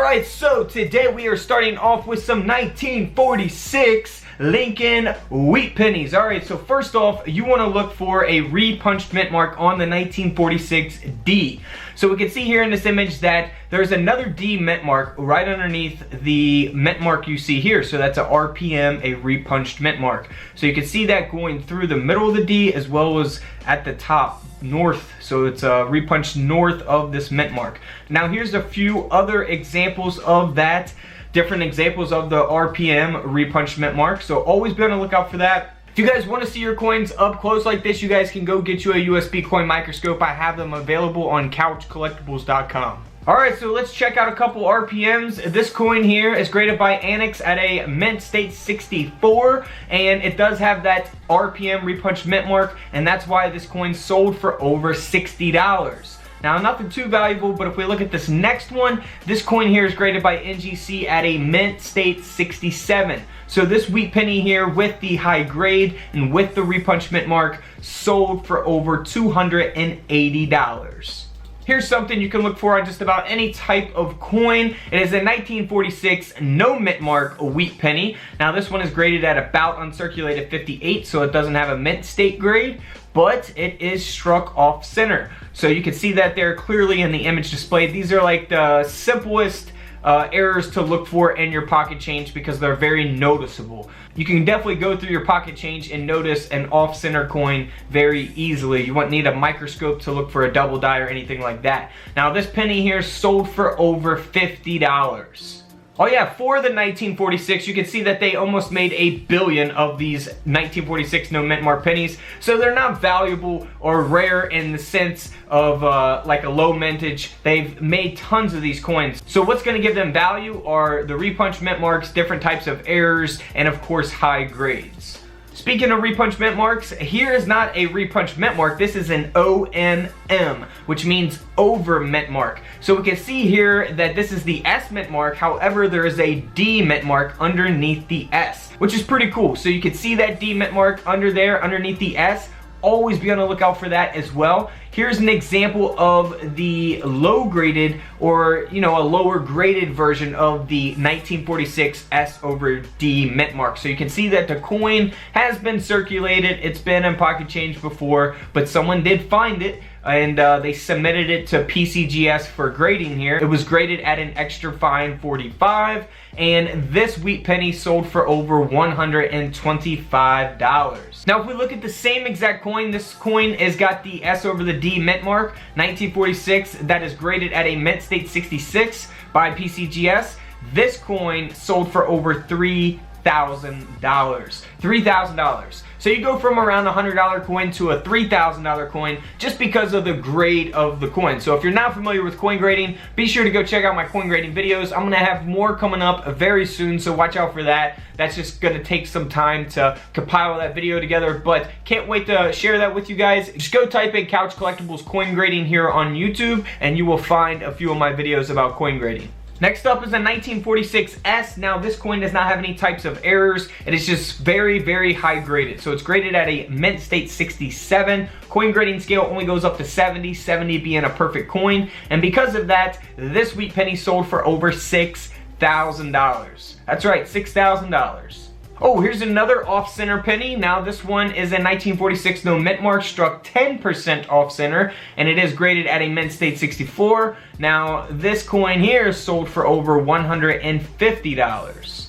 Alright, so today we are starting off with some 1946 Lincoln wheat pennies. Alright, so first off, you want to look for a repunched mint mark on the 1946 D. So we can see here in this image that there's another D mint mark right underneath the mint mark you see here. So that's a RPM, a repunched mint mark. So you can see that going through the middle of the D as well as at the top north. So it's repunched north of this mint mark. Now here's a few other examples of that. Different examples of the RPM repunched mint mark. So always be on the lookout for that. If you guys want to see your coins up close like this, you guys can go get you a USB coin microscope. I have them available on couchcollectibles.com. Alright, so let's check out a couple RPMs. This coin here is graded by Annex at a mint state 64, and it does have that RPM repunched mint mark, and that's why this coin sold for over $60. Now, nothing too valuable, but if we look at this next one, this coin here is graded by NGC at a mint state 67. So this wheat penny here with the high grade and with the repunched mint mark sold for over $280. Here's something you can look for on just about any type of coin. It is a 1946 no mint mark wheat penny. Now this one is graded at about uncirculated 58, so it doesn't have a mint state grade, but it is struck off center. So you can see that there clearly in the image displayed. These are like the simplest errors to look for in your pocket change because they're very noticeable. You can definitely go through your pocket change and notice an off-center coin very easily. You won't need a microscope to look for a double die or anything like that. Now this penny here sold for over $50. Oh yeah, for the 1946, you can see that they almost made $1 billion of these 1946 no mint mark pennies. So they're not valuable or rare in the sense of like a low mintage. They've made tons of these coins. So what's going to give them value are the repunched mint marks, different types of errors, and of course high grades. Speaking of repunched mint marks, here is not a repunched mint mark. This is an OMM, which means over mint mark. So we can see here that this is the S mint mark. However, there is a D mint mark underneath the S, which is pretty cool. So you can see that D mint mark under there, underneath the S. Always be on the lookout for that as well. Here's an example of the low graded, or you know, a lower graded version of the 1946 S over D mint mark. So you can see that the coin has been circulated. It's been in pocket change before, but someone did find it and they submitted it to PCGS for grading here. It was graded at an extra fine 45, and this wheat penny sold for over $125. Now if we look at the same exact coin, this coin has got the S over the D mint mark, 1946, that is graded at a mint state 66 by PCGS. This coin sold for over $3,000. $3,000. So you go from around a $100 coin to a $3,000 coin just because of the grade of the coin. So if you're not familiar with coin grading, be sure to go check out my coin grading videos. I'm gonna have more coming up very soon, so watch out for that. That's just gonna take some time to compile that video together, but can't wait to share that with you guys. Just go type in Couch Collectibles coin grading here on YouTube and you will find a few of my videos about coin grading. Next up is a 1946 S. Now this coin does not have any types of errors. It is just very, very high graded. So it's graded at a mint state 67. Coin grading scale only goes up to 70, 70 being a perfect coin. And because of that, this wheat penny sold for over $6,000. That's right, $6,000. Oh, here's another off-center penny. Now this one is a 1946 no mint mark, struck 10% off-center, and it is graded at a mint state 64. Now this coin here sold for over $150.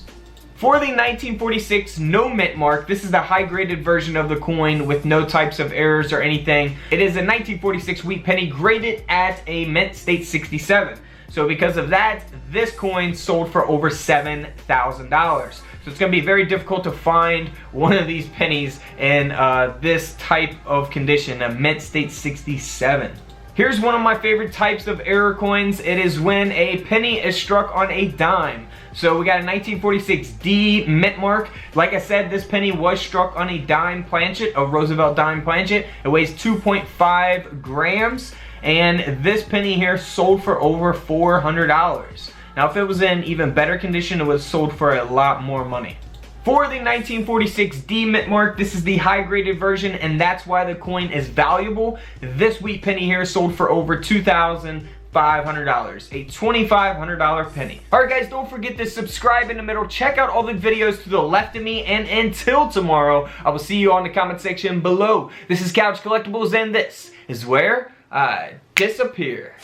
For the 1946 no mint mark, this is the high graded version of the coin with no types of errors or anything. It is a 1946 wheat penny graded at a mint state 67. So because of that, this coin sold for over $7,000. So it's going to be very difficult to find one of these pennies in this type of condition, a mint state 67. Here's one of my favorite types of error coins. It is when a penny is struck on a dime. So we got a 1946 D mint mark. Like I said, this penny was struck on a dime planchet, a Roosevelt dime planchet. It weighs 2.5 grams. And this penny here sold for over $400. Now if it was in even better condition, it was sold for a lot more money. For the 1946 D mint mark, this is the high graded version, and that's why the coin is valuable. This wheat penny here sold for over $2,000. $2,500. A $2,500 penny. Alright guys, don't forget to subscribe in the middle. Check out all the videos to the left of me, and until tomorrow, I will see you on the comment section below. This is Couch Collectibles, and this is where I disappear.